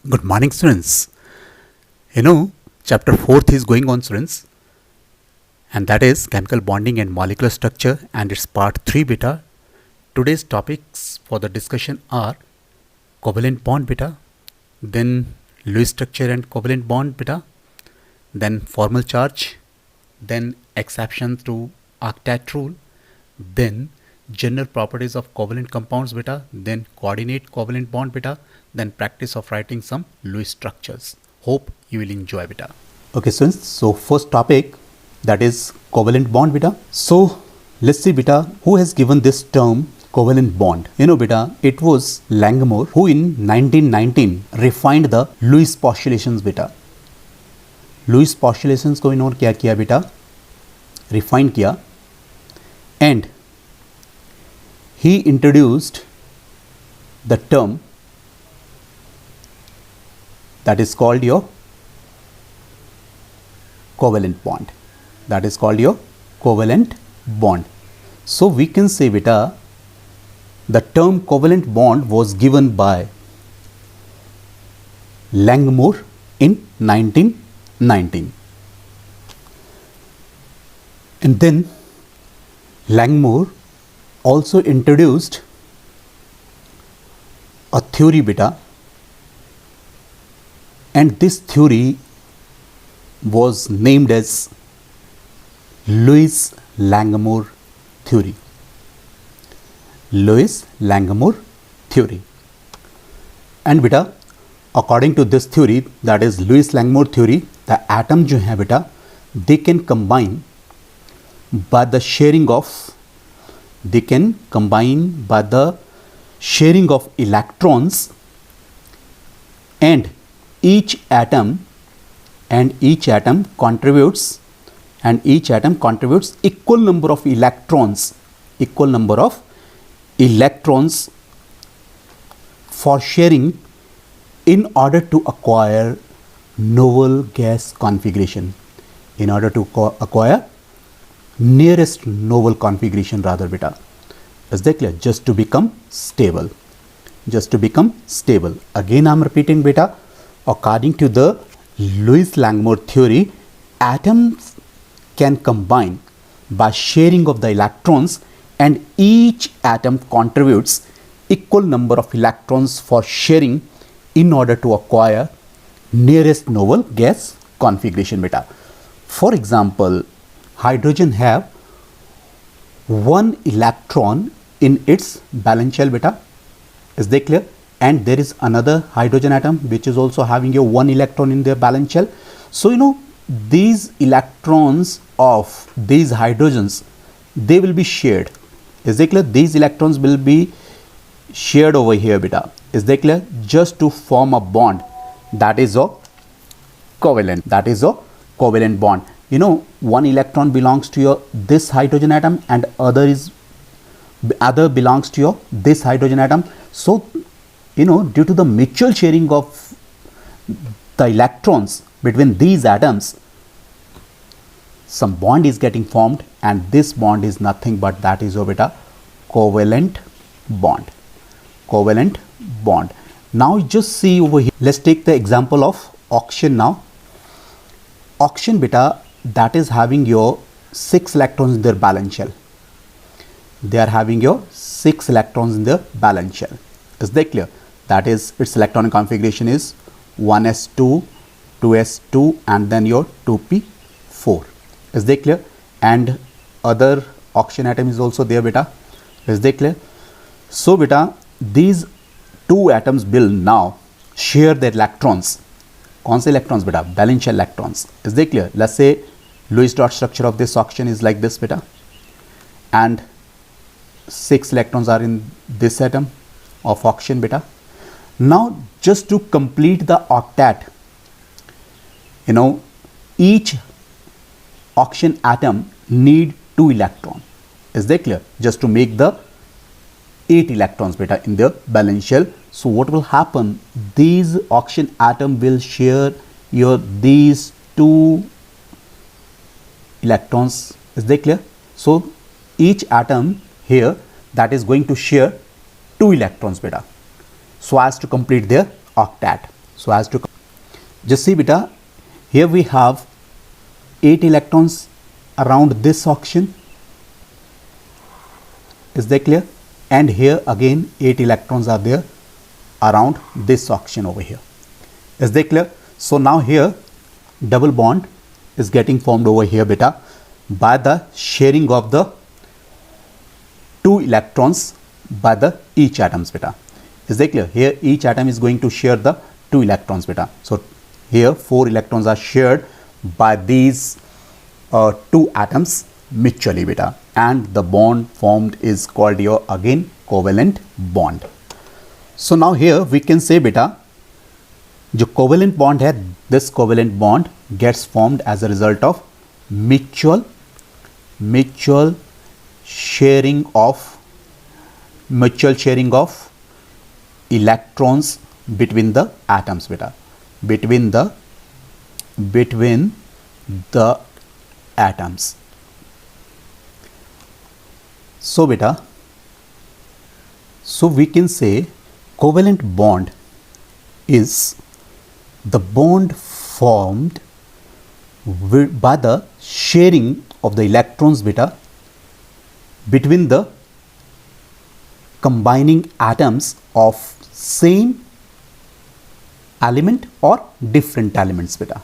Good morning, students. Chapter 4th is going on, students, and that is chemical bonding and molecular structure, and it's part 3 beta. Today's topics for the discussion are covalent bond beta, then Lewis structure and covalent bond beta, then formal charge, then exception to octet rule, then general properties of covalent compounds beta, then coordinate covalent bond beta, then practice of writing some Lewis structures. Hope you will enjoy beta. Okay, students. So first topic, that is covalent bond beta. So let's see beta, who has given this term covalent bond. Beta, it was Langmuir who in 1919 refined the Lewis postulations beta. Lewis postulations को इन्होंने क्या किया बेटा, refine किया, and he introduced the term that is called your covalent bond. That is called your covalent bond. So we can say beta, the term covalent bond was given by Langmuir in 1919. And then Langmuir also introduced a theory beta, and this theory was named as Lewis-Langmuir theory. Lewis-Langmuir theory. And beta, according to this theory, that is Lewis-Langmuir theory, the atom जो है बेटा, they can combine by the sharing of electrons, and each atom contributes equal number of electrons for sharing in order to acquire novel gas configuration, in order to acquire nearest novel configuration rather beta. Is that clear? Just to become stable. Again I am repeating beta, according to the Lewis-Langmuir theory, atoms can combine by sharing of the electrons, and each atom contributes equal number of electrons for sharing in order to acquire nearest novel gas configuration beta. For example, hydrogen have one electron in its valence shell beta. Is that clear? And there is another hydrogen atom which is also having a one electron in their valence shell. So these electrons of these hydrogens, they will be shared. Is that clear? These electrons will be shared over here beta. Is that clear? Just to form a bond, that is a covalent. Bond. One electron belongs to your this hydrogen atom, and other belongs to your this hydrogen atom. So due to the mutual sharing of the electrons between these atoms, some bond is getting formed, and this bond is nothing but that is beta covalent bond. Now just see over here, let's take the example of oxygen now. Oxygen beta, that is having your 6 electrons in their valence shell. They are having your 6 electrons in their valence shell. Is that clear? That is, its electronic configuration is 1s2, 2s2, and then your 2p4. Is that clear? And other oxygen atom is also there beta. Is that clear? So beta, these two atoms will now share their electrons. कौन से electrons beta? Valence shell electrons. Is that clear? Let's say Lewis dot structure of this oxygen is like this beta, and 6 electrons are in this atom of oxygen beta. Now just to complete the octet, each oxygen atom need 2 electrons. Is that clear? Just to make the 8 electrons beta in their valence shell. So what will happen? These oxygen atom will share these 2 electrons. Is that clear? So each atom here, that is going to share 2 electrons beta, so as to complete their octet. So as to just see beta, here we have 8 electrons around this oxygen. Is that clear? And here again 8 electrons are there around this oxygen over here. Is that clear? So now here double bond is getting formed over here beta by the sharing of the 2 electrons by the each atoms beta. Is that clear? Here each atom is going to share the 2 electrons beta. So here 4 electrons are shared by these 2 atoms mutually beta, and the bond formed is called your again covalent bond. So now here we can say beta, जो covalent bond है, this covalent bond gets formed as a result of mutual sharing of electrons between the atoms beta, between the atoms. So beta, so we can say covalent bond is the bond formed by the sharing of the electrons beta between the combining atoms of same element or different elements beta.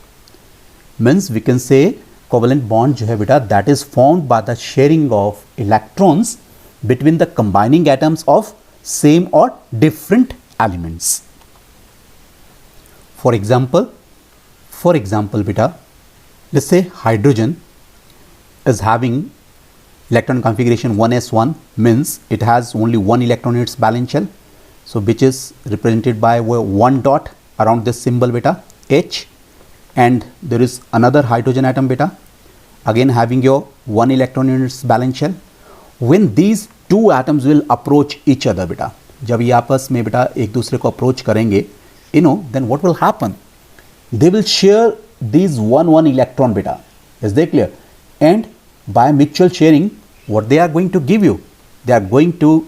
Means we can say covalent bond जो है बेटा, that is formed by the sharing of electrons between the combining atoms of same or different elements. For example beta, let's say hydrogen is having electron configuration 1s1, means it has only 1 electron in its valence shell, so which is represented by 1 dot around this symbol beta H, and there is another hydrogen atom beta again having your 1 electron in its valence shell. When these 2 atoms will approach each other beta, जब ये आपस में बेटा एक दूसरे को approach करेंगे, then what will happen? They will share these 1 electron beta. Is that clear? And by mutual sharing, what they are going to give you? They are going to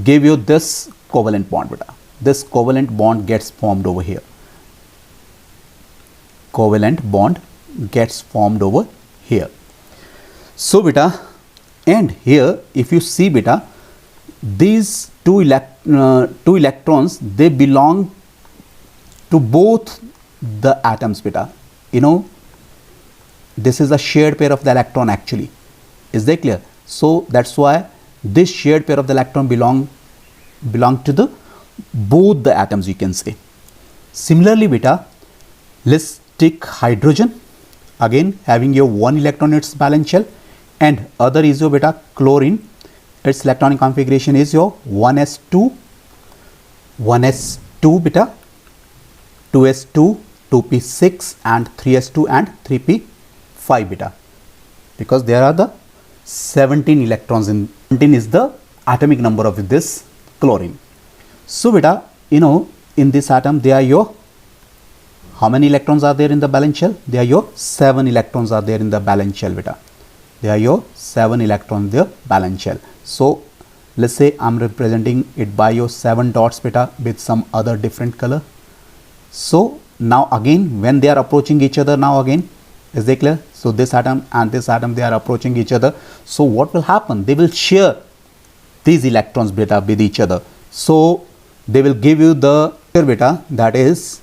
give you this covalent bond beta. This covalent bond gets formed over here. Covalent bond gets formed over here. So beta, and here if you see beta, these two electrons, they belong to both the atoms beta. This is a shared pair of the electron actually. Is that clear? So that's why this shared pair of the electron belong to the both the atoms, you can say. Similarly beta, let's take hydrogen, again having your 1 electron in its valence shell, and other is your beta chlorine. Its electronic configuration is your 1s2 beta, 2s2, 2p6 and 3s2 and 3p5 beta, because there are the 17 electrons in 17 is the atomic number of this chlorine. So beta, in this atom there are your, how many electrons are there in the valence shell? There are your 7 electrons are there in the valence shell beta. There are your 7 electrons in the valence shell. So let's say I'm representing it by your 7 dots beta with some other different color. So now again when they are approaching each other, now again, is that clear? So this atom and this atom, they are approaching each other. So what will happen? They will share these electrons beta with each other. So they will give you the beta, that is,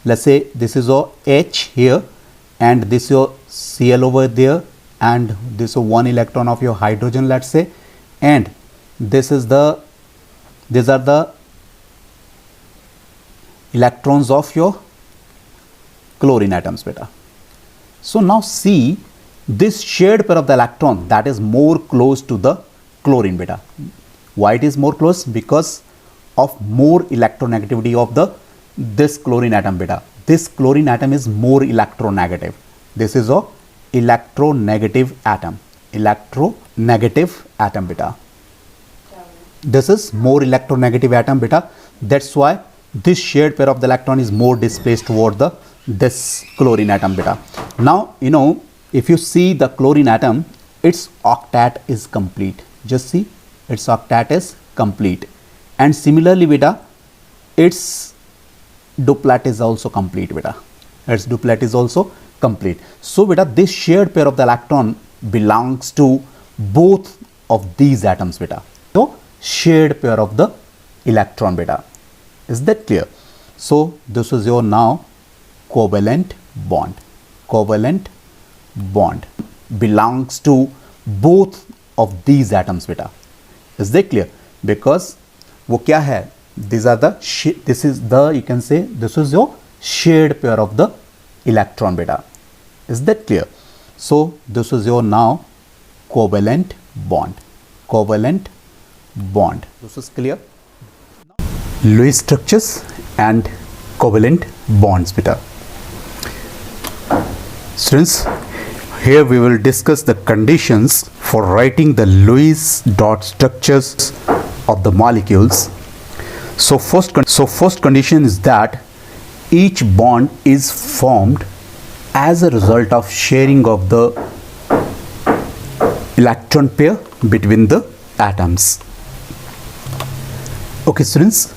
let's say this is your H here, and this your Cl over there, and this is 1 electron of your hydrogen, let's say, and this is the, these are the electrons of your chlorine atoms beta. So now see this shared pair of the electron, that is more close to the chlorine beta. Why it is more close? Because of more electronegativity of this chlorine atom beta. This chlorine atom is more electronegative. This is a electronegative atom. Electronegative atom beta. This is more electronegative atom beta. That's why this shared pair of the electron is more displaced toward this chlorine atom beta. Now if you see the chlorine atom, its octet is complete. Just see, its octet is complete. And similarly beta, its duplet is also complete beta. Its duplet is also complete. So beta, this shared pair of the electron belongs to both of these atoms beta. So shared pair of the electron beta. Is that clear? So this is your now covalent bond. Covalent bond belongs to both of these atoms beta. Is that clear? Because वो क्या है? These are the, this is the, you can say this is your shared pair of the electron beta. Is that clear? So this is your now covalent bond. Covalent bond. This is clear? Lewis structures and covalent bonds beta. Students, here we will discuss the conditions for writing the Lewis dot structures of the molecules. So first condition is that each bond is formed as a result of sharing of the electron pair between the atoms. Okay students,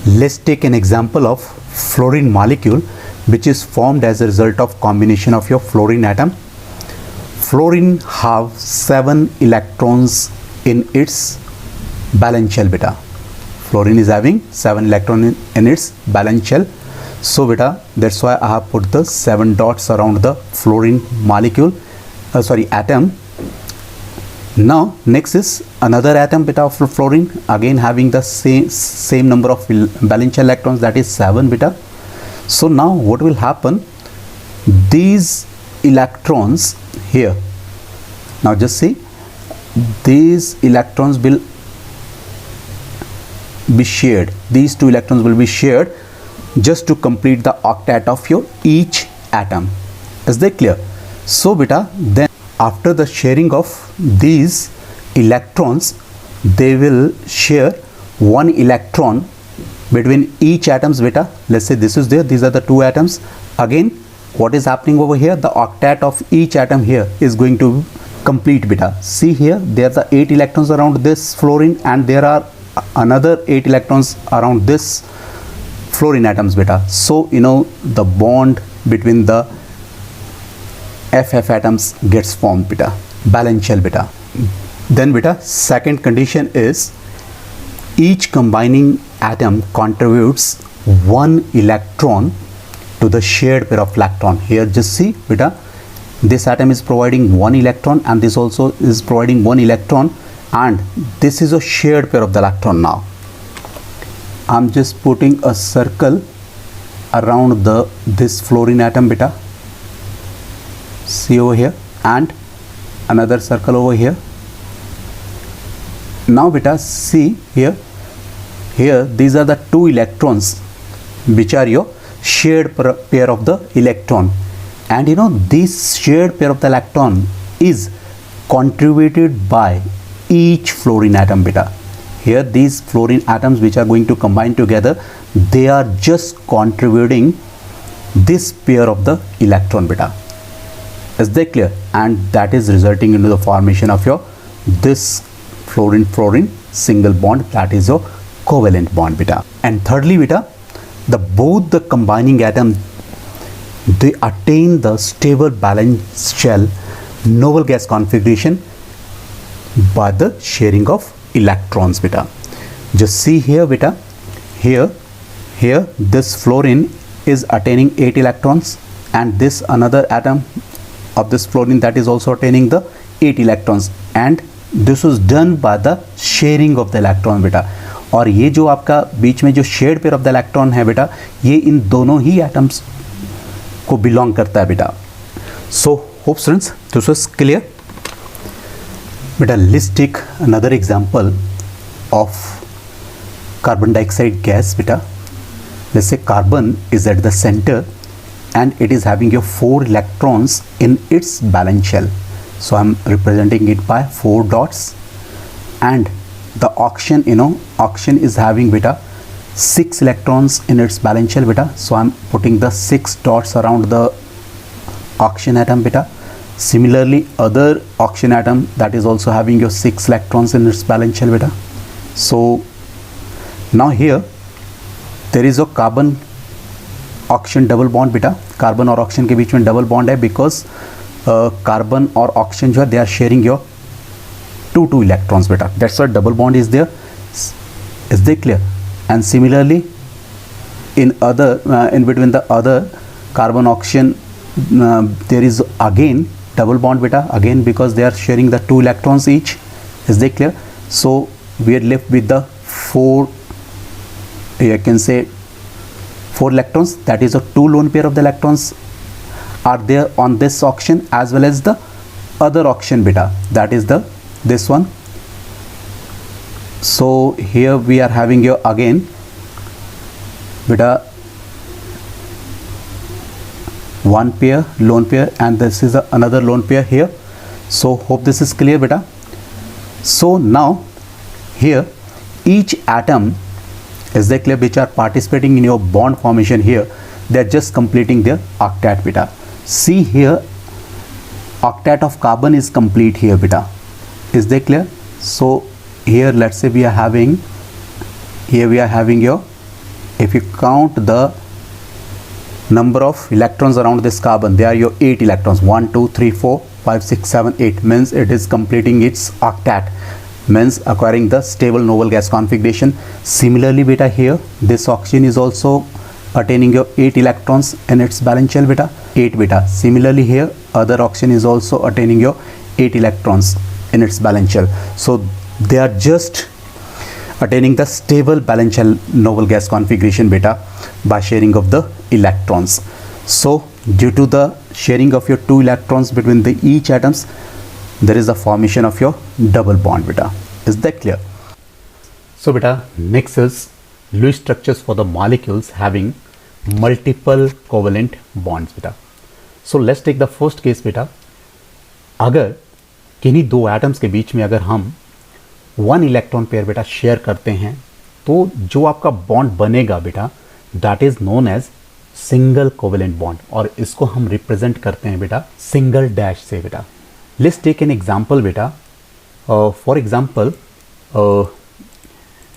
let's take an example of fluorine molecule which is formed as a result of combination of your fluorine atom. Fluorine have 7 electrons in its valence shell beta. Fluorine is having 7 electrons in its valence shell. So beta, that's why I have put the 7 dots around the fluorine molecule, atom. Now next is another atom beta of fluorine, again having the same number of valence shell electrons, that is 7 beta. So now what will happen? These electrons here, now just see, these electrons will be shared. These 2 electrons will be shared just to complete the octet of your each atom. Is that clear? So beta, then after the sharing of these electrons, they will share 1 electron between each atoms beta. Let's say this is there, these are the 2 atoms. Again, what is happening over here? The octet of each atom here is going to complete beta. See here, there are the 8 electrons around this fluorine, and there are another 8 electrons around this fluorine atoms beta. So you know the bond between the FF atoms gets formed beta, valence shell beta. Then beta, second condition is each combining atom contributes 1 electron to the shared pair of electron. Here just see beta, this atom is providing 1 electron and this also is providing 1 electron, and this is a shared pair of the electron. Now I'm just putting a circle around this fluorine atom beta. See over here, and another circle over here. Now beta, see here, these are the 2 electrons which are your shared pair of the electron, and you know this shared pair of the electron is contributed by each fluorine atom beta. Here these fluorine atoms which are going to combine together, they are just contributing this pair of the electron beta. Is that clear? And that is resulting into the formation of your this fluorine single bond, that is your covalent bond beta. And thirdly beta, both the combining atom, they attain the stable valence shell noble gas configuration by the sharing of electrons beta. Just see here beta, here this fluorine is attaining 8 electrons, and this another atom of this fluorine that is also attaining the 8 electrons, and this is done by the sharing of the electron beta. और ये जो आपका बीच में जो shared pair of the electron है बेटा, ये इन दोनों ही एटम्स को बिलोंग करता है बेटा. So hope students this was clear बेटा. Let's take another example of carbon dioxide gas beta. Let's say carbon is at the center and it is having your 4 electrons in its valence shell. So I'm representing it by 4 dots, and the oxygen, oxygen is having beta 6 electrons in its valence shell beta. So I'm putting the 6 dots around the oxygen atom beta. Similarly, other oxygen atom that is also having your 6 electrons in its valence shell beta. So now here there is a carbon oxygen double bond बेटा, carbon और oxygen के बीच में double bond है because carbon और oxygen जो है they are sharing your two electrons beta, that's why double bond is there. Is they clear? And similarly in other in between the other carbon oxygen there is again double bond beta, again because they are sharing the 2 electrons each. Is they clear? So we are left with the 4, you can say 4 electrons, that is a 2 lone pair of the electrons are there on this oxygen as well as the other oxygen beta, that is the this one. So here we are having your again beta 1 pair lone pair and this is another lone pair here. So hope this is clear beta. So now here each atom is they clear which are participating in your bond formation here, they are just completing their octet beta. See here octet of carbon is complete here beta. Is they clear? So here let's say we are having your, if you count the number of electrons around this carbon, they are your 8 electrons, 1 2 3 4 5 6 7 8, means it is completing its octet, means acquiring the stable noble gas configuration. Similarly beta here this oxygen is also attaining your 8 electrons in its valence shell beta, 8 beta. Similarly here other oxygen is also attaining your 8 electrons in its valence shell. So they are just attaining the stable valence shell noble gas configuration beta by sharing of the electrons. So due to the sharing of your 2 electrons between the each atoms, there is a formation of your double bond beta. Is that clear? So beta, next is Lewis structures for the molecules having multiple covalent bonds beta. So let's take the first case beta. अगर किन्हीं 2 atoms के बीच में अगर हम 1 electron pair बेटा share करते हैं तो जो आपका बॉन्ड बनेगा बेटा that is known as single covalent bond, और इसको हम रिप्रेजेंट करते हैं बेटा सिंगल डैश से बेटा. लेट्स टेक एन एग्जांपल बेटा. For example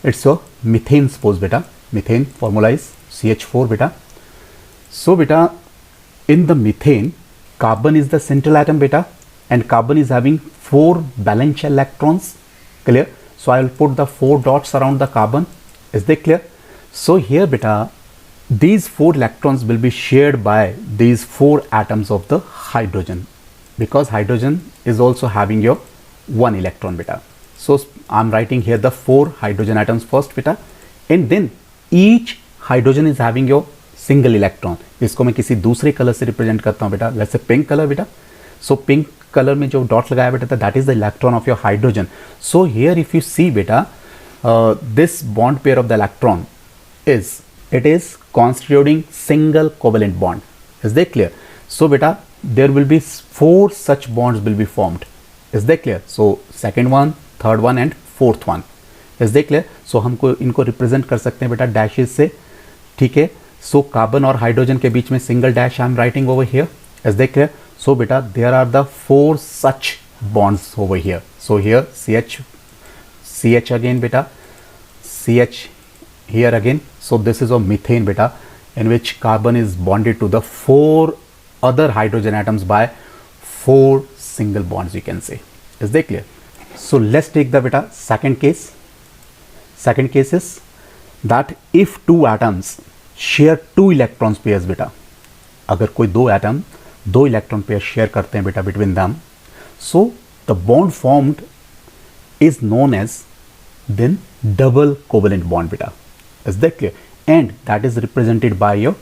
it's your methane suppose बेटा. मीथेन फॉर्मूला इज CH4 बेटा. सो बेटा in the methane carbon is the central atom beta and carbon is having 4 valence shell electrons. Clear? So I will put the 4 dots around the carbon. Is that clear? So here beta these 4 electrons will be shared by these 4 atoms of the hydrogen, because hydrogen is also having your 1 electron beta. So I'm writing here the 4 hydrogen atoms first beta, and then each hydrogen is having your single electron. इसको मैं किसी दूसरे colour से represent करता हूँ बेटा, let's say pink colour बेटा. So pink colour में जो डॉट लगाया बेटा that is the electron of your hydrogen. So here if you see बेटा this bond pair of the electron it is constituting single covalent bond. Is that clear? So beta there will be 4 such bonds will be formed. Is that clear? So second one, third one and fourth one. Is that clear? So हमको इनको represent कर सकते हैं बेटा dashes से. ठीक है. So carbon और हाइड्रोजन के बीच में single dash I am writing over here. Is that clear? So बेटा there are the 4 such bonds over here. So here CH again beta, CH here again. So this is a methane beta in which carbon is bonded to the 4 other hydrogen atoms by 4 single bonds, you can say. Is that clear? So let's take the beta second case. Second case is that if 2 atoms share 2 electron pairs beta, अगर कोई 2 atom 2 electron pair share करते हैं बेटा between them, so the bond formed is known as then double covalent bond बेटा. Is that clear? And that is represented by your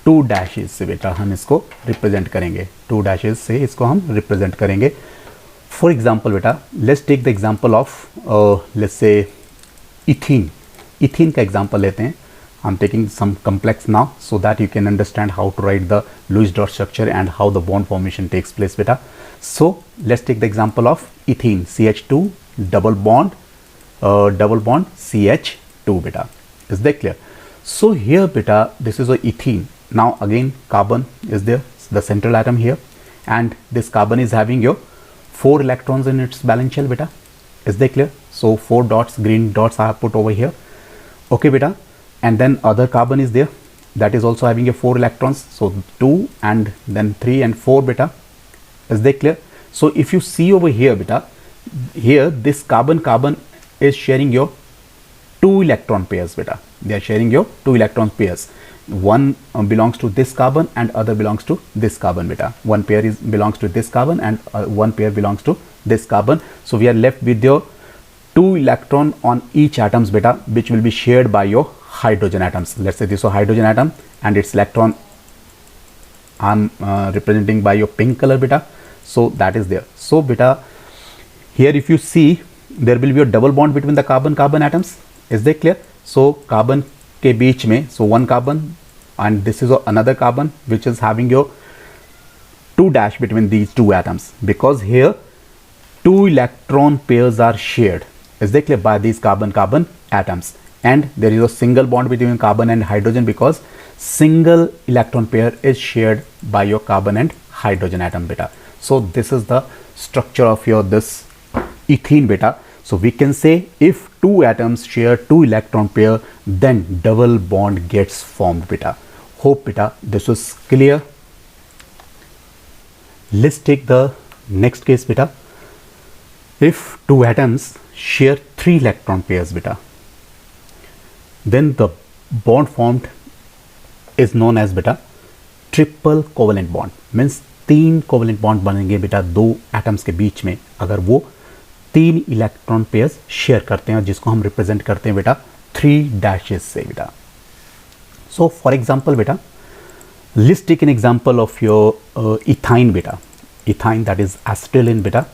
2 dashes से बेटा हम इसको रिप्रेजेंट करेंगे. 2 डैशेस से इसको हम रिप्रेजेंट करेंगे. फॉर एग्जाम्पल बेटा let's take the example of let's say ethene. Ethene का एग्जाम्पल लेते हैं. I'm taking some complex now so that you can understand how to write the Lewis dot structure and how the bond formation takes place beta. So let's take the example of ethene. CH2 double bond CH2 beta. Is that clear? So here beta this is a ethene. Now again carbon is there, the central atom here, and this carbon is having your 4 electrons in its valence shell beta. Is that clear? So 4 dots, green dots I have put over here. Okay beta. And then other carbon is there. that is also having a 4 electrons, so 2 and then 3 and 4 beta. Is that clear? So if you see over here beta, here this carbon is sharing your 2 electron pairs beta. They are sharing your 2 electron pairs. One belongs to this carbon and other belongs to this carbon beta. One pair belongs to this carbon and one pair belongs to this carbon. So we are left with your 2 electron on each atoms beta, which will be shared by your hydrogen atoms. Let's say this is a hydrogen atom and its electron I'm representing by your pink color beta. So that is there. So beta, here if you see, there will be a double bond between the carbon atoms. Is that clear? So carbon के बीच में, so one carbon and this is another carbon which is having your 2 dash between these two atoms, because here 2 electron pairs are shared. Is that clear? By these carbon atoms, and there is a single bond between carbon and hydrogen because single electron pair is shared by your carbon and hydrogen atom beta. So this is the structure of your this ethene beta. So we can say if 2 atoms share 2 electron pair, then double bond gets formed beta. Hope beta this was clear. Let's take the next case beta. If 2 atoms share 3 electron pairs beta, then the bond formed is known as beta triple covalent bond. Means 3 covalent bond बनेंगे बेटा 2 atoms के बीच में अगर वो 3 electron pairs share करते हैं, जिसको हम रिप्रेजेंट करते हैं बेटा 3 डैशेस से बेटा. सो फॉर एग्जांपल बेटा, let's take an example of your ethyne beta. Ethyne, that is acetylene beta.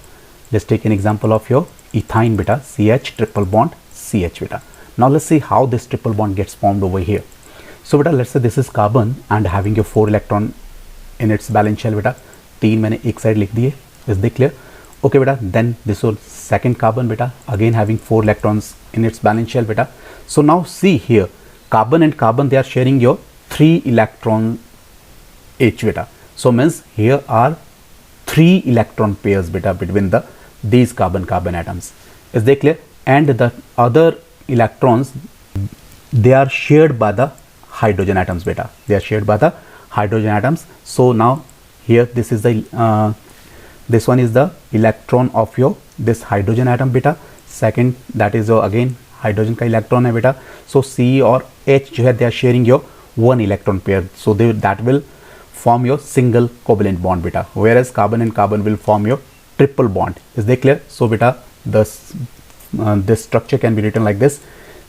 Let's take an example of your ethyne beta, CH triple bond CH beta. Now let's see how this triple bond gets formed over here. So beta, let's say this is carbon and having your 4 electron in its valence shell beta. 3 मैंने एक side लिख दिए. Is that clear? Okay beta, then this was second carbon beta, again having 4 electrons in its valence shell beta. So now see here, carbon and carbon, they are sharing your 3 electron each beta. So means here are 3 electron pairs beta between these carbon atoms. Is that clear? And the other electrons, they are shared by the hydrogen atoms beta. They are shared by the hydrogen atoms. So now here this is the this one is the electron of your this hydrogen atom beta. Second, that is again hydrogen का electron है beta. So C और H जो है, they are sharing your 1 electron pair. So that will form your single covalent bond beta, whereas carbon and carbon will form your triple bond. Is that clear? So beta, this structure can be written like this: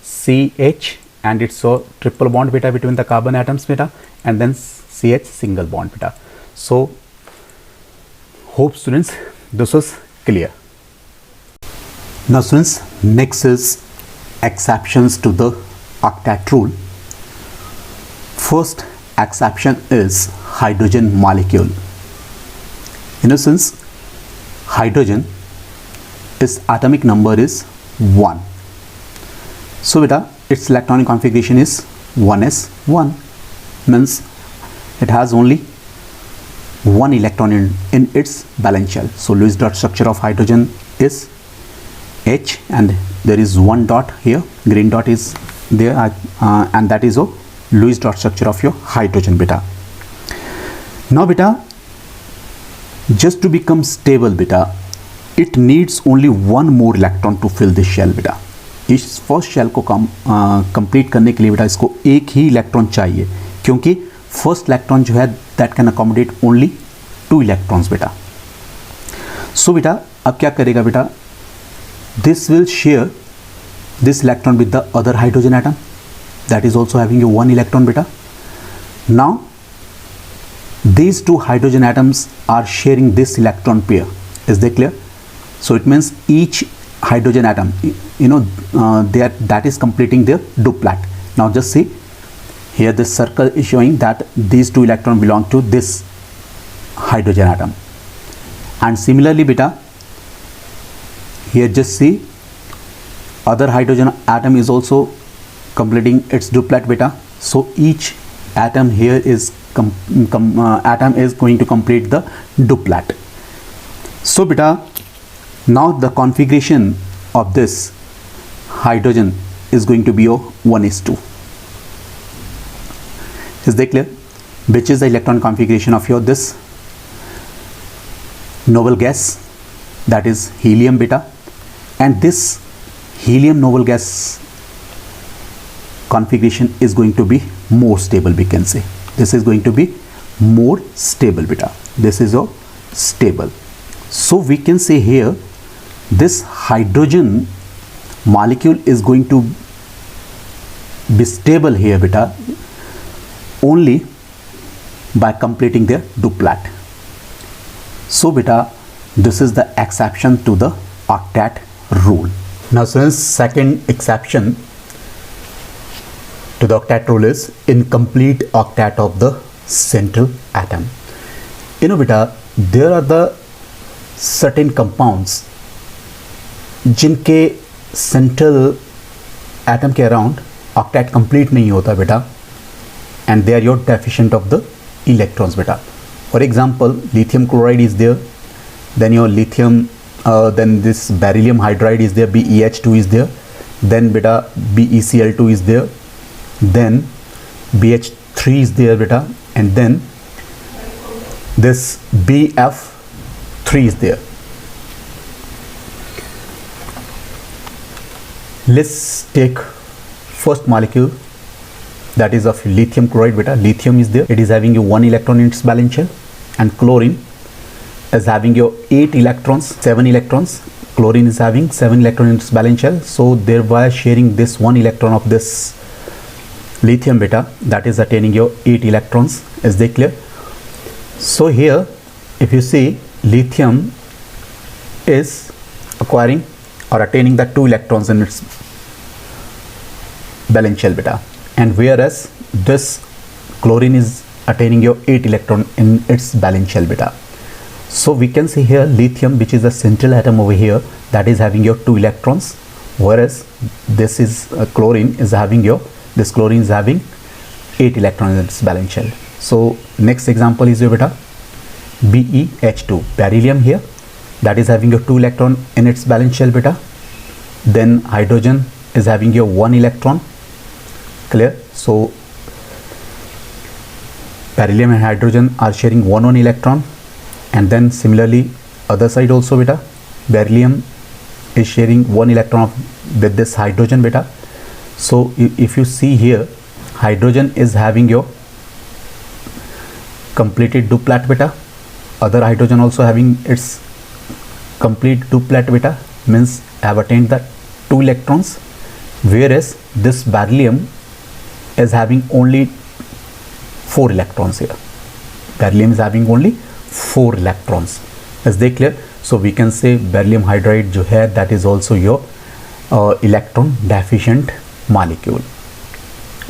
CH and it's a triple bond beta between the carbon atoms beta, and then CH single bond beta. So hope students this was clear. Now students, next is exceptions to the octet rule. First exception is hydrogen molecule. You know, since hydrogen, its atomic number is 1, so beta its electronic configuration is 1s1, means it has only 1 electron in its valence shell. So Lewis dot structure of hydrogen is H, and there is 1 dot here, green dot is there, and that is a Lewis dot structure of your hydrogen beta. Now beta, just to become stable beta, it needs only 1 more electron to fill this shell beta. इस first shell को complete करने के लिए बेटा इसको एक ही electron चाहिए, क्योंकि फर्स्ट इलेक्ट्रॉन जो है that can accommodate only 2 electrons बेटा. सो बेटा अब क्या करेगा बेटा, this will share this electron with the other hydrogen atom that is also having a 1 electron beta. Now these 2 hydrogen atoms are sharing this electron pair. Is that clear? So it means each hydrogen atom, you know, that is completing their duplet. Now just see here, this circle is showing that these 2 electrons belong to this hydrogen atom, and similarly beta, here just see other hydrogen atom is also completing its duplet beta. So each atom here is atom is going to complete the duplet. So beta, now the configuration of this hydrogen is going to be a 1s2. Is that clear? Which is the electron configuration of your this noble gas, that is helium beta, and this helium noble gas configuration is going to be more stable. We can say this is going to be more stable beta. This is a stable. So we can say here this hydrogen molecule is going to be stable here beta only by completing their duplet. So beta, this is the exception to the octet rule. Now since second exception to the octet rule is incomplete octet of the central atom. You know beta, there are the certain compounds जिनके central atom के around octet complete नहीं होता बेटा, and they are your deficient of the electrons बेटा. For example lithium chloride is there, then your lithium then this beryllium hydride is there, BeH2 is there, then beta BeCl2 is there, then BH3 is there beta, and then this BF3 is there. Let's take first molecule, that is of lithium chloride beta. Lithium is there, it is having your 1 electron in its valence shell, and chlorine is having your 8 electrons, 7 electrons. Chlorine is having 7 electrons in its valence shell, so thereby sharing this 1 electron of this lithium beta, that is attaining your 8 electrons. Is that clear? So here if you see, lithium is acquiring or attaining the 2 electrons in its valence shell beta, and whereas this chlorine is attaining your 8 electron in its valence shell beta. So we can see here lithium, which is the central atom over here, that is having your 2 electrons, whereas this is chlorine is having your, this chlorine is having 8 electrons in its valence shell. So next example is your beta BeH2, beryllium here, that is having your 2 electron in its valence shell beta. Then hydrogen is having your 1 electron. Clear? So beryllium and hydrogen are sharing 1 electron, and then similarly other side also beta, beryllium is sharing 1 electron with this hydrogen beta. So if you see here, hydrogen is having your completed duplet beta, other hydrogen also having its complete duplet beta, means have attained the 2 electrons, whereas this beryllium is having only 4 electrons here. Beryllium is having only 4 electrons. Is that clear? So we can say beryllium hydride जो है, that is also your electron deficient molecule.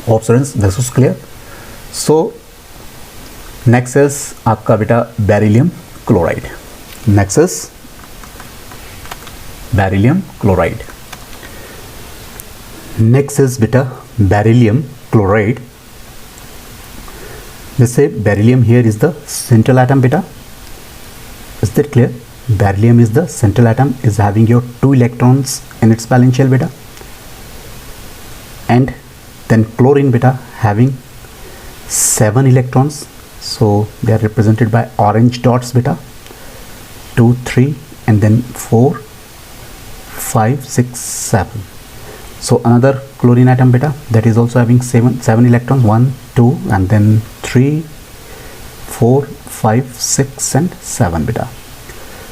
Hope students this is clear. So next is आपका बेटा beryllium chloride. Next is beryllium chloride. Next is beta beryllium chloride. Let's say beryllium here is the central atom beta. Is that clear? Beryllium is the central atom, is having your 2 electrons in its valence shell beta, and then chlorine beta having 7 electrons. So they are represented by orange dots beta, 2, 3, and then 4, 5, 6, 7. So another chlorine atom beta, that is also having 7 electrons, 1, 2, and then 3, 4, 5, 6, and 7 beta.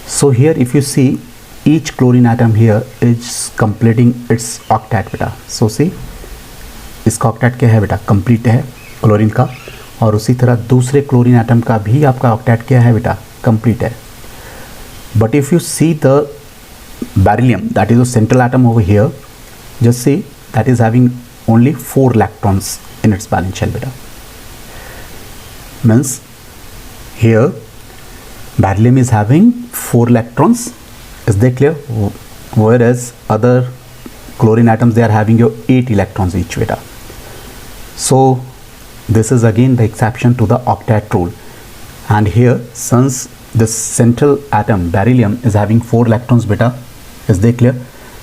So here if you see, each chlorine atom here is completing its octet beta. So see, इसका octet क्या है बेटा, complete है chlorine का, और उसी तरह दूसरे क्लोरीन एटम का भी आपका ऑक्टेट क्या है बेटा, कंप्लीट है. But if you see the beryllium, that is the central atom over here, just see that is having only 4 electrons in its valence shell beta. Means here beryllium is having 4 electrons. Is that clear? Whereas other chlorine atoms, they are having your 8 electrons each beta. So this is again the exception to the octet rule. And here, since this central atom beryllium is having 4 electrons beta, is that clear?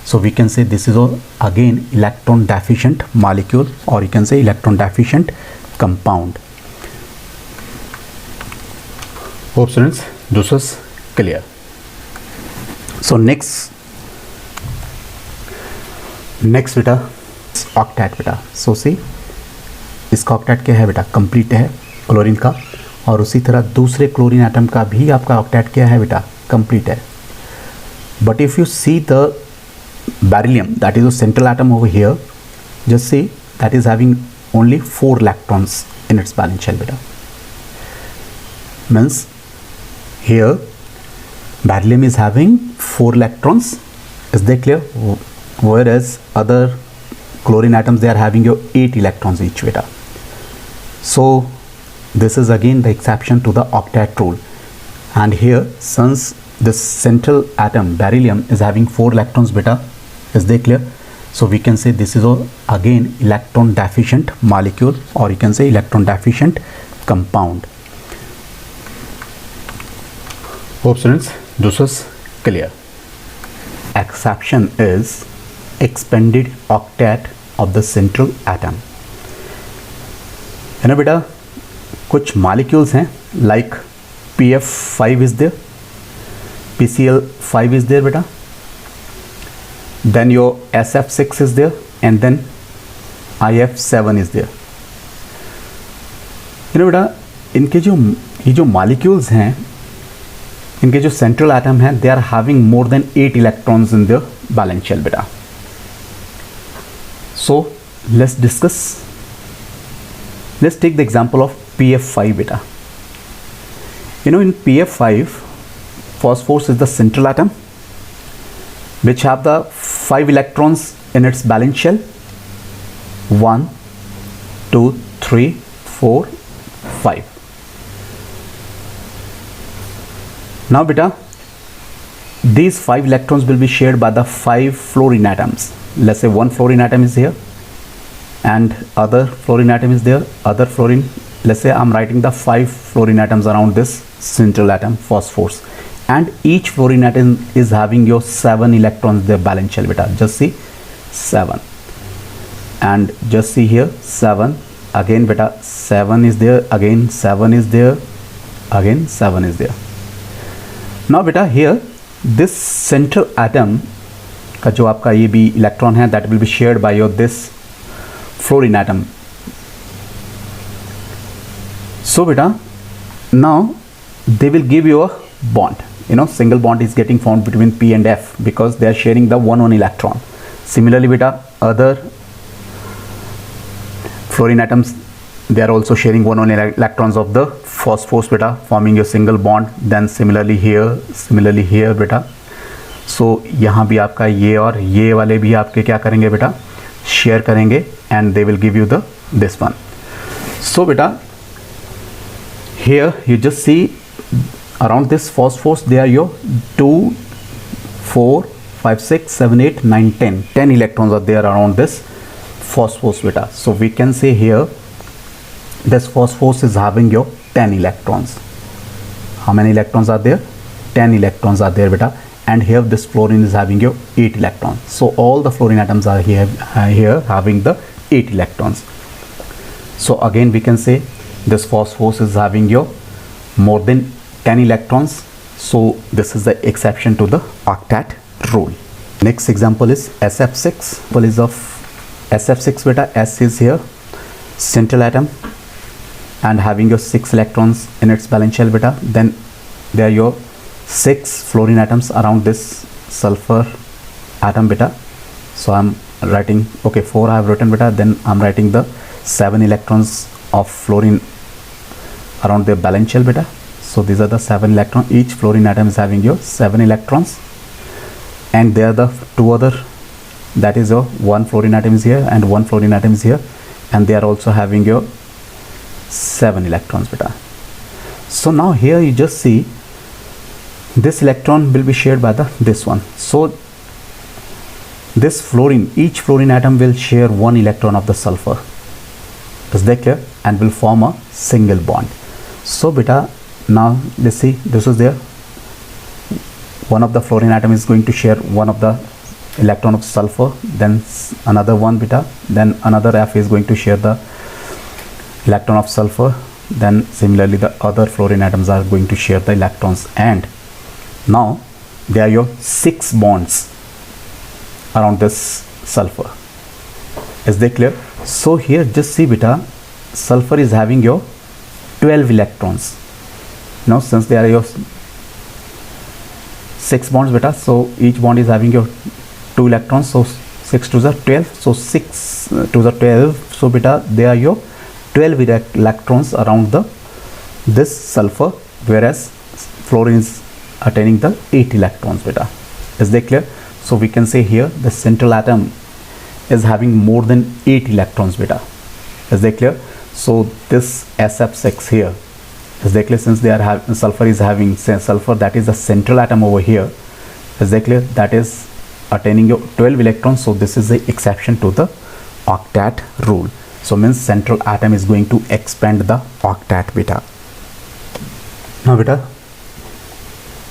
So we can say this is again electron deficient molecule, or you can say electron deficient compound. Hope students this was clear. So next बेटा octet बेटा. सो सी इसका octet क्या है बेटा, complete है chlorine का, और उसी तरह दूसरे क्लोरीन एटम का भी आपका ऑक्टेट क्या है बेटा, कंप्लीट है. But if you see the beryllium, that is the central atom over here, just see that is having only 4 electrons in its valence shell beta. Means here beryllium is having 4 electrons, is that clear? Whereas other chlorine atoms, they are having your 8 electrons each beta. So this is again the exception to the octet rule. And here since this central atom beryllium is having 4 electrons beta, is that clear? So we can say this is again electron deficient molecule, or you can say electron deficient compound. Hope students this was clear. Exception is expanded octet of the central atom. है ना बेटा, कुछ molecules हैं like PF5 is there, PCl5 is there beta, then your SF6 is there, and then IF7 is there. बेटा इनके जो molecules हैं, इनके जो सेंट्रल एटम हैं, they are having more than 8 electrons in the valence shell बेटा. So let's discuss, let's take the example of PF5 बेटा. In PF5, phosphorus is the central atom which have the 5 electrons in its valence shell. 1 2 3 4 5. Now beta, these 5 electrons will be shared by the 5 fluorine atoms. Let's say one fluorine atom is here and other fluorine atom is there, other fluorine, let's say I'm writing the 5 fluorine atoms around this central atom phosphorus, and each fluorine atom is having your 7 electrons their valence shell beta. Just see 7, and just see here 7 again beta, 7 is there, again 7 is there, again 7 is there. Now beta here this central atom का जो आपका ये भी electron है, that will be shared by your this fluorine atom. So beta now they will give you a bond, single bond is getting formed between P and F because they are sharing the one electron. Similarly beta, other fluorine atoms, they are also sharing one electrons of the phosphorus beta, forming your single bond. Then similarly here beta. So यहाँ भी आपका ये और ये वाले भी आपके क्या करेंगे बेटा, शेयर करेंगे, and they will give you the this one. So beta here you just see around this phosphorus there are your 2 4 5 6 7 8 9 10 electrons are there around this phosphorus beta. So we can say here this phosphorus is having your 10 electrons. How many electrons are there? 10 electrons are there beta. And here this fluorine is having your 8 electrons. So all the fluorine atoms are here having the 8 electrons. So again we can say this phosphorus is having your more than 10 electrons. So this is the exception to the octet rule. Next example is SF6. Example is of SF6 beta. S is here central atom and having your 6 electrons in its valence shell beta. Then there are your 6 fluorine atoms around this sulfur atom beta. So I'm writing, okay, 4 I have written beta, then I'm writing the 7 electrons of fluorine around the valence shell beta. So these are the 7 electrons, each fluorine atom is having your 7 electrons, and there are the 2 other, that is your 1 fluorine atom is here and 1 fluorine atom is here, and they are also having your 7 electrons beta. So now here you just see this electron will be shared by this one. So this fluorine, each fluorine atom will share 1 electron of the sulfur, is that clear, and will form a single bond. So beta now let's see, this is there, one of the fluorine atom is going to share 1 of the electron of sulfur, then another one beta, then another F is going to share the electron of sulfur, then similarly the other fluorine atoms are going to share the electrons, and now there are your 6 bonds around this sulfur. Is that clear? So here just see beta, sulfur is having your 12 electrons. Now since there are your 6 bonds beta, so each bond is having your 2 electrons, so 6 to the 12, so 6 to the 12, so beta there are your 12 electrons around this sulfur, whereas fluorine is attaining the 8 electrons beta. Is that clear? So we can say here the central atom is having more than 8 electrons beta. Is that clear? So this SF6 here, is that clear? Since they are having sulfur is having sulfur, that is the central atom over here. Is that clear? That is attaining your 12 electrons. So this is the exception to the octet rule. So means central atom is going to expand the octet beta. Now beta,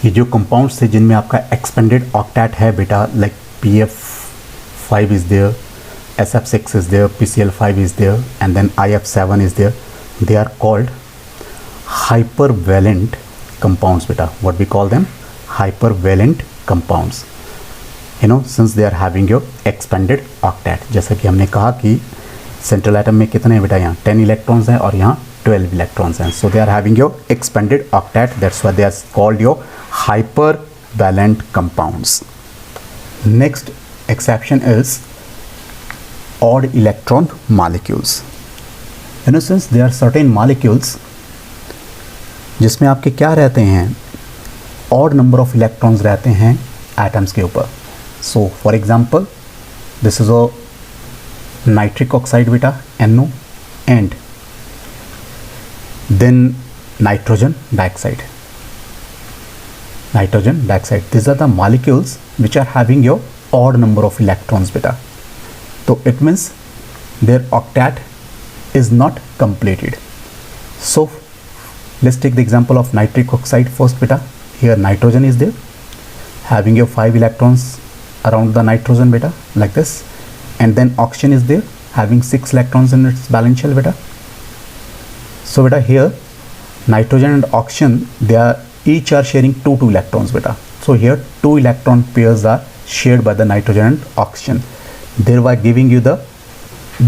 ये जो compounds है जिनमें आपका expanded octet है बेटा, like PF5 is there, SF6 is there, PCl5 is there, and then IF7 is there. They are called hypervalent compounds beta. What we call them? Hypervalent compounds. You know, since they are having your expanded octet. जैसा कि हमने कहा कि central atom में कितने हैं बेटा, यहाँ 10 इलेक्ट्रॉन्स हैं और यहाँ 12 इलेक्ट्रॉन्स हैं. So they are having your expanded octet, that's why they are called your hypervalent compounds. Next exception is odd electron molecules. You know, since there are certain molecules जिसमें आपके क्या रहते हैं, odd number of electrons रहते हैं atoms के ऊपर. So for example, this is a nitric oxide beta, NO, and then nitrogen dioxide. These are the molecules which are having your odd number of electrons beta. So it means their octet is not completed. So let's take the example of nitric oxide first beta. Here nitrogen is there, having your 5 electrons around the nitrogen beta, like this, and then oxygen is there, having 6 electrons in its valence shell beta. So beta, here nitrogen and oxygen, they are each are sharing 2 electrons beta. So here 2 electron pairs are shared by the nitrogen and oxygen, thereby giving you the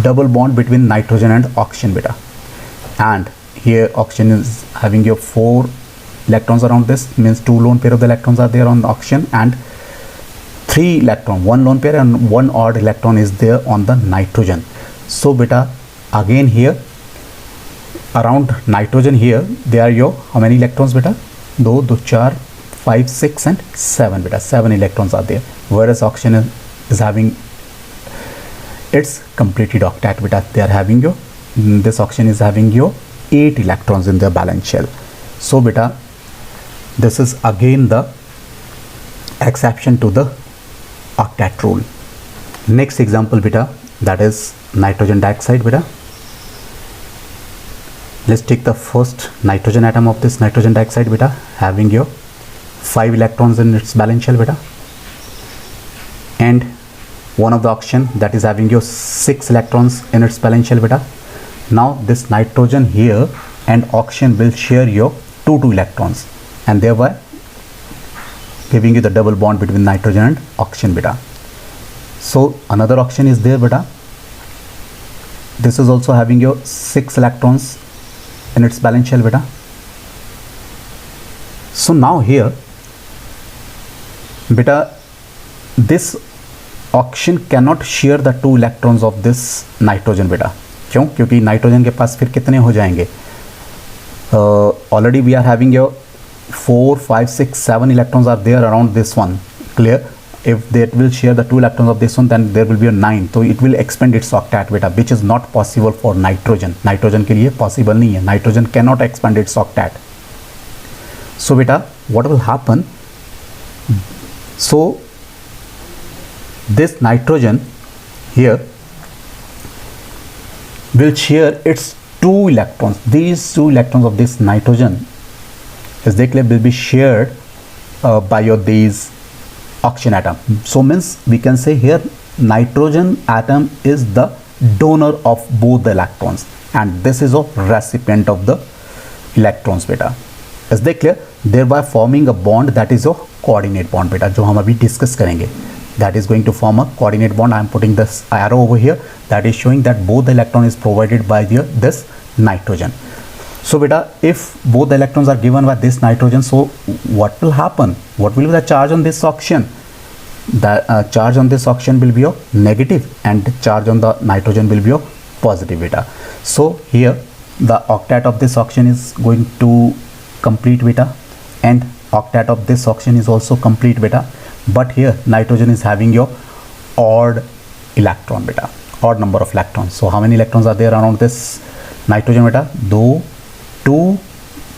double bond between nitrogen and oxygen beta. And here oxygen is having your 4 electrons around this, means 2 lone pair of the electrons are there on the oxygen, and 3 electron, 1 lone pair and 1 odd electron is there on the nitrogen. So beta, again here around nitrogen here there are your how many electrons beta? 2, 4, 5, 6 and 7 beta. 7 electrons are there, whereas oxygen is having its completed octet beta. They are having your, this oxygen is having your 8 electrons in their valence shell. So beta, this is again the exception to the octet rule. Next example beta, that is nitrogen dioxide beta. Let's take the first nitrogen atom of this nitrogen dioxide beta, having your 5 electrons in its valence shell beta, and one of the oxygen that is having your 6 electrons in its valence shell beta. Now this nitrogen here and oxygen will share your 2 electrons, and thereby giving you the double bond between nitrogen and oxygen beta. So another oxygen is there beta. This is also having your 6 electrons in its valence shell beta. So now here beta, this oxygen cannot share the 2 electrons of this nitrogen beta. क्यों? क्योंकि nitrogen के पास फिर कितने हो जाएंगे? Already we are having your 4, 5, 6, 7 electrons are there around this one. Clear? If they will share the 2 electrons of this one, then there will be a 9. So it will expand its octet beta, which is not possible for nitrogen. Nitrogen के लिए possible नहीं है. Nitrogen cannot expand its octet. So beta, what will happen? So this nitrogen here will share its 2 electrons. These 2 electrons of this nitrogen, as they will be shared by your these oxygen atom. So means we can say here nitrogen atom is the donor of both the electrons, and this is a recipient of the electrons बेटा. Is that clear? thereby forming a bond that is a coordinate bond बेटा, जो हम अभी discuss करेंगे. That is going to form a coordinate bond. I am putting this arrow over here that is showing that both the electron is provided by this nitrogen. So beta, if both the electrons are given by this nitrogen, so what will happen? What will be the charge on this oxygen? The charge on this oxygen will be a negative and charge on the nitrogen will be a positive beta. So here the octet of this oxygen is going to complete beta, and octet of this oxygen is also complete beta, but here nitrogen is having your odd electron beta, odd number of electrons. So how many electrons are there around this nitrogen beta? 2,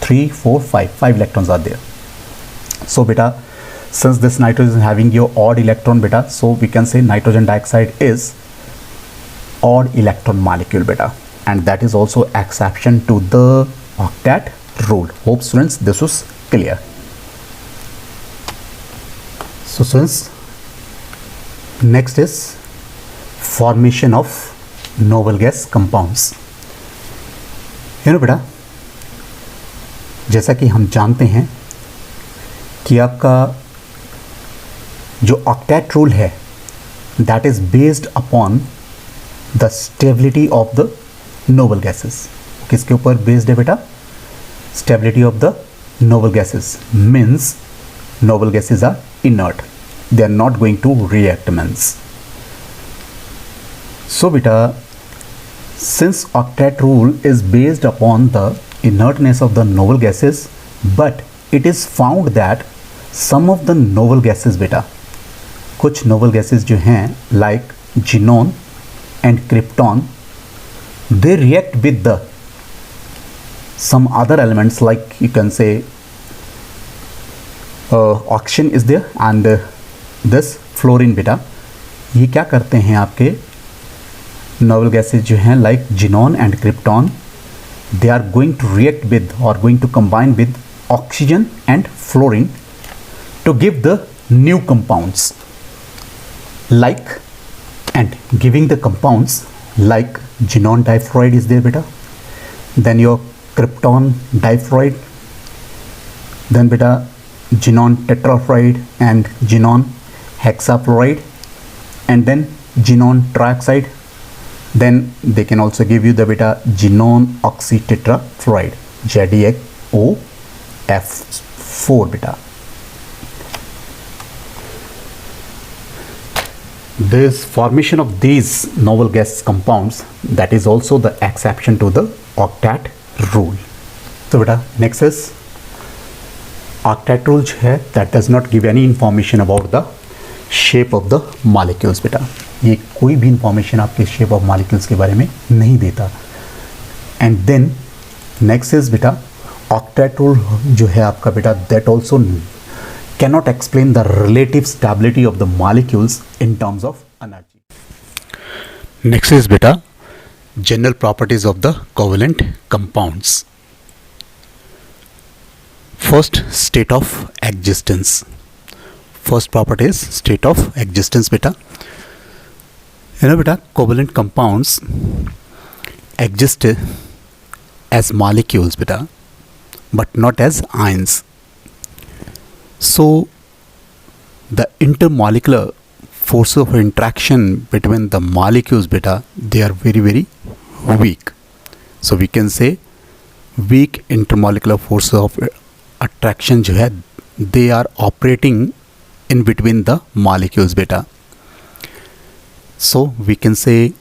3, 4, 5 electrons are there. So beta, since this nitrogen is having your odd electron beta, so we can say nitrogen dioxide is odd electron molecule beta, and that is also exception to the octet rule. Hope students this was clear. So students, next is formation of noble gas compounds. बेटा, जैसा कि हम जानते हैं कि आपका जो octet rule है that is based upon the stability of the noble gases. किसके ऊपर बेस्ड है बेटा? Stability of the noble gases. Means noble gases are inert, they are not going to react means. So beta, since octet rule is based upon the inertness of the noble gases, but it is found that some of the noble gases beta, कुछ noble gases जो हैं like xenon and krypton, they react with the some other elements like you can say oxygen is there and this fluorine beta. ये क्या करते हैं आपके noble gases जो हैं like xenon and krypton, they are going to react with or going to combine with oxygen and fluorine to give the new compounds like, and giving the compounds like xenon difluoride is there beta, then your krypton difluoride, then beta xenon tetrafluoride and xenon hexafluoride, and then xenon trioxide, then they can also give you the beta xenon oxytetrafluoride, ZaOF4 beta. This formation of these noble gas compounds, that is also the exception to the octet rule. So beta, next is octet rule जो है that does not give any information about the shape of the molecules beta. ये कोई भी information आपके shape of molecules के बारे में नहीं देता. And then next is beta, octet rule जो है आपका बेटा that also cannot explain the relative stability of the molecules in terms of energy. Next is beta, general properties of the covalent compounds. First, state of existence. First property is state of existence beta. Beta, covalent compounds exist as molecules beta, but not as ions. So the intermolecular force of interaction between the molecules beta, they are very very weak. So we can say weak intermolecular force of attraction जो है, they are operating in between the molecules beta. So we can say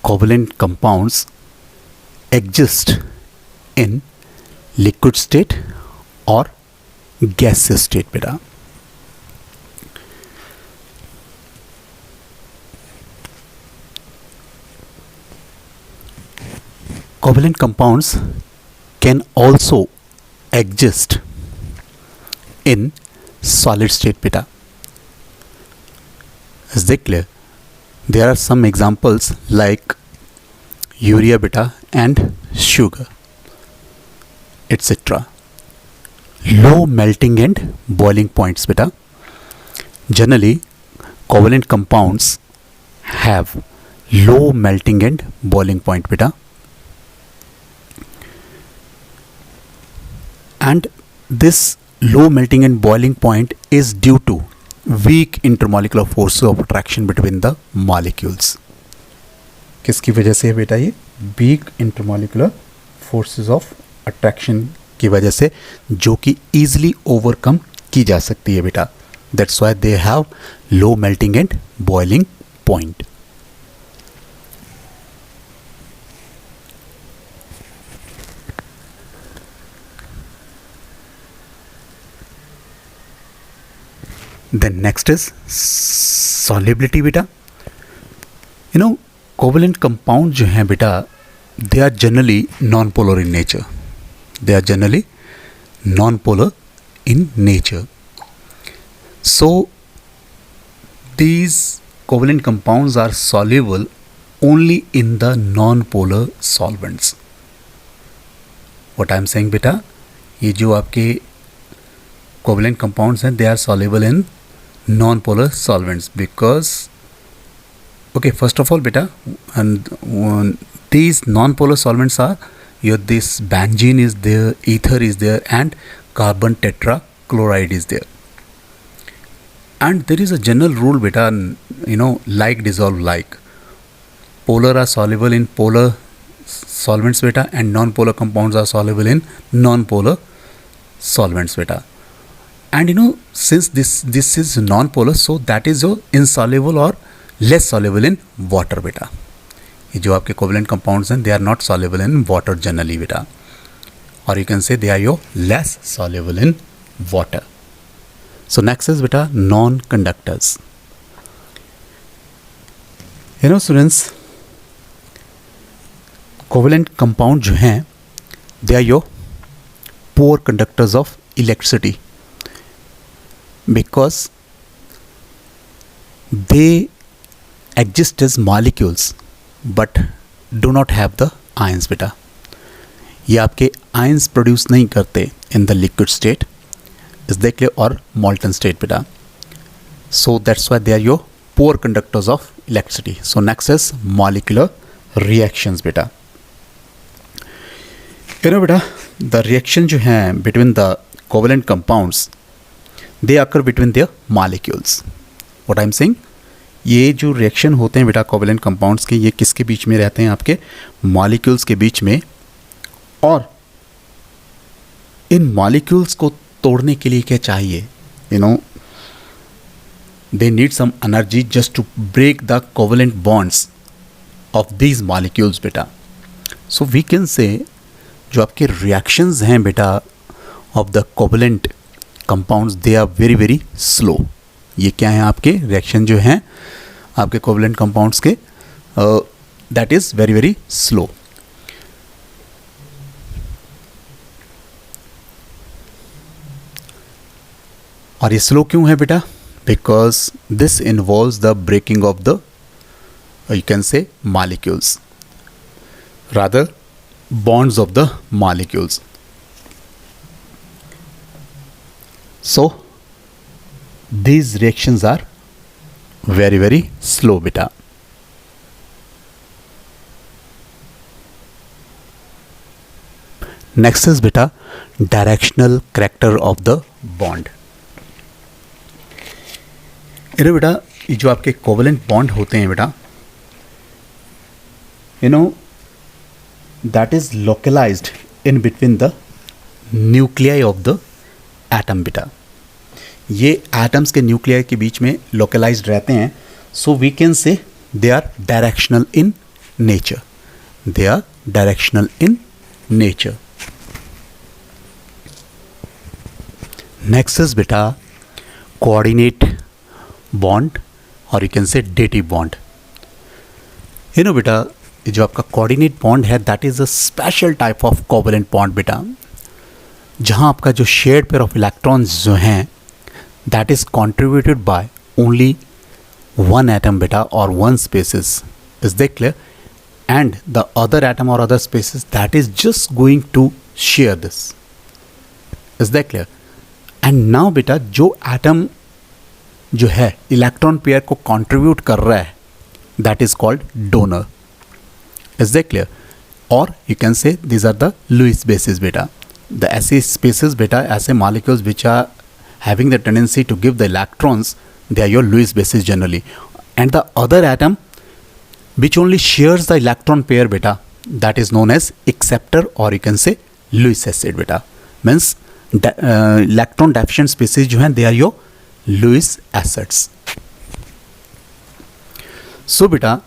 covalent compounds exist in liquid state or gaseous state beta. Covalent compounds can also exist in solid state beta. Is that clear? There are some examples like urea beta and sugar, etc. Low melting and boiling points beta. Generally, covalent compounds have low melting and boiling point beta. and this low melting and boiling point is due to weak intermolecular forces of attraction between the molecules. किसकी वजह से है बेटा? ये weak intermolecular forces of attraction की वजह से, जो कि easily overcome की जा सकती है बेटा. That's why they have low melting and boiling point. Then next is solubility बेटा. You know, covalent compound जो हैं बेटा, they are generally non-polar in nature. They are generally non-polar in nature. So these covalent compounds are soluble only in the non-polar solvents. What I am saying बेटा, ये जो आपके covalent compounds हैं, they are soluble in non-polar solvents because, okay, first of all beta, and these non-polar solvents are your, this benzene is there, ether is there, and carbon tetrachloride is there. And there is a general rule beta, you know, like dissolve like. Polar are soluble in polar solvents beta, and non-polar compounds are soluble in non-polar solvents beta. And you know, since this is non-polar, so that is your insoluble or less soluble in water beta. ये जो आपके covalent compounds हैं, they are not soluble in water generally beta, or you can say they are your less soluble in water. So next is beta non-conductors. You know students, covalent compound जो हैं, they are your poor conductors of electricity, because they exist as molecules but do not have the ions beta. ये आपके ions produce नहीं करते in the liquid state, is that clear, or molten state beta. So that's why they are your poor conductors of electricity. So next is molecular reactions beta. You know beta, the reaction जो हैं between the covalent compounds, they occur between their molecules. What I'm saying, ये जो reaction होते हैं बेटा covalent compounds के, ये किसके बीच में रहते हैं? आपके मॉलिक्यूल्स के बीच में. और इन मॉलिक्यूल्स को तोड़ने के लिए क्या चाहिए? You know, they need some energy just to break the covalent bonds of these molecules बेटा. सो वी कैन से जो आपके रिएक्शंस हैं बेटा of the covalent compounds, they are very very slow. ये क्या है? आपके रिएक्शन जो हैं आपके कोवेलेंट कंपाउंड्स के, that is very very slow. और ये स्लो क्यों है बेटा? Because this involves the breaking of the, you can say, molecules, rather bonds of the molecules. So these reactions are very very slow beta. Next is beta directional character of the bond. ये बेटा, ये जो आपके covalent bond होते हैं बेटा, you know, that is localized in between the nuclei of the atom beta. ये atoms के nuclei के बीच में localized रहते हैं. So we can say they are directional in nature. They are directional in nature. Next is beta coordinate bond, or you can say dative bond. You know beta, ये जो आपका coordinate bond है, that is a special type of covalent bond बेटा, जहाँ आपका जो shared pair of electrons जो हैं, that is contributed by only one atom बेटा और one species. Is that clear? And the other atom और other species, that is just going to share this. Is that clear? And now बेटा, जो atom जो है electron pair को contribute कर रहा है, that is called donor. Is that clear? Or you can say these are the Lewis bases beta. the ऐसे species beta, ऐसे molecules which are having the tendency to give the electrons, they are your Lewis bases generally. And the other atom which only shares the electron pair beta, that is known as acceptor, or you can say Lewis acid beta. Means electron deficient species जो हैं, they are your Lewis acids. So बेटा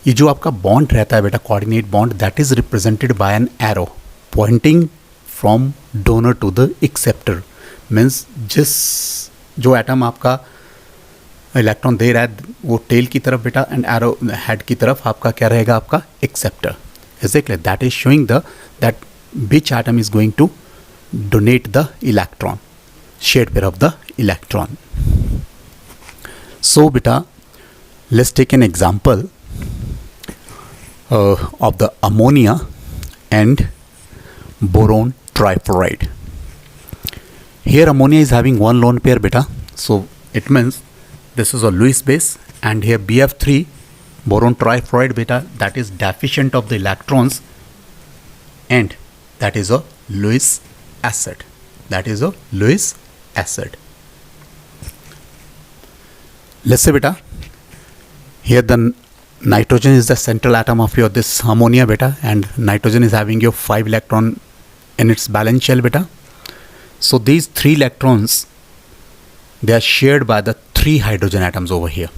ये जो आपका bond रहता है बेटा, coordinate bond, that is represented by an arrow pointing from donor to the acceptor. Means जिस जो एटम आपका इलेक्ट्रॉन दे रहा है वो टेल की तरफ बेटा, एंड एरो हेड की तरफ आपका क्या रहेगा, आपका acceptor. Exactly that is showing the that which atom is going to donate the electron, shared pair of the electron. So बेटा let's take an example of the ammonia and boron trifluoride. Here ammonia is having one lone pair beta, so it means this is a Lewis base, and here BF3 boron trifluoride beta, that is deficient of the electrons, and that is a Lewis acid. That is a Lewis acid. Let's say beta, here the nitrogen is the central atom of your this ammonia beta, and nitrogen is having your 5 electron in its valence shell beta. So these 3 electrons, they are shared by the 3 hydrogen atoms over here.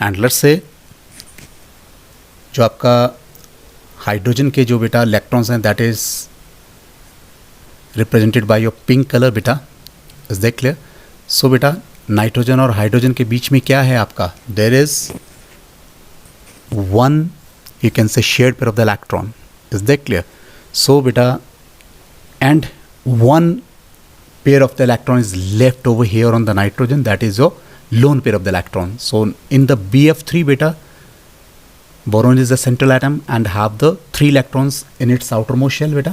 And let's say जो आपका hydrogen के जो बेटा electrons हैं, that is represented by your pink color beta. Is that clear? So बेटा nitrogen और hydrogen के बीच में क्या है आपका, there is one, you can say shared pair of the electron. Is that clear? So बेटा, and one pair of the electron is left over here on the nitrogen, that is your lone pair of the electron. So in the BF3 बेटा, boron is the central atom and have the 3 electrons in its outermost shell beta,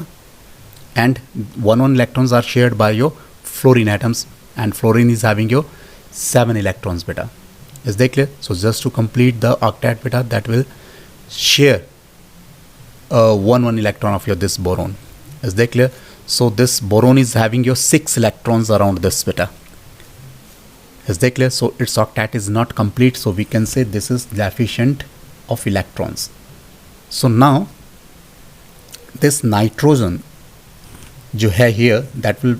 and one electrons are shared by your fluorine atoms, and fluorine is having your 7 electrons beta. Is that clear? So just to complete the octet beta, that will share one electron of your this boron. Is that clear? So this boron is having your 6 electrons around this beta. Is that clear? So its octet is not complete, so we can say this is deficient of electrons. So now this nitrogen जो है here, that will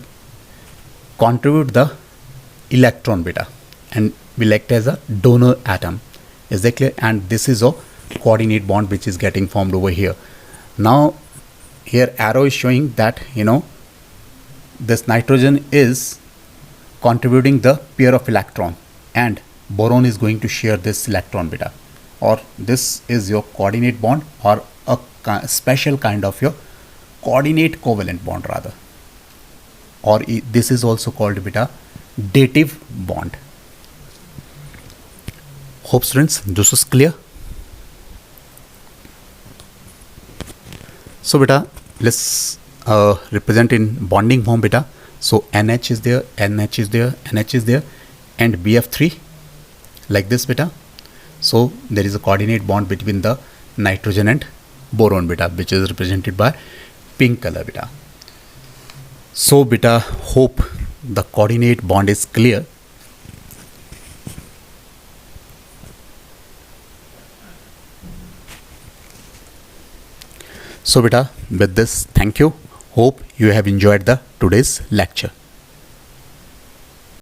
contribute the electron beta and will act as a donor atom. Is that clear? And this is a coordinate bond which is getting formed over here. Now here arrow is showing that this nitrogen is contributing the pair of electron, and boron is going to share this electron beta, or this is your coordinate bond, or a special kind of your coordinate covalent bond rather, or this is also called beta dative bond. Hope students this is clear. So beta, let's represent in bonding form beta. So NH is there, NH is there, NH is there, and BF3 like this beta. So there is a coordinate bond between the nitrogen and boron beta, which is represented by pink color beta. So beta, hope the coordinate bond is clear. So beta, with this, thank you. Hope you have enjoyed the today's lecture.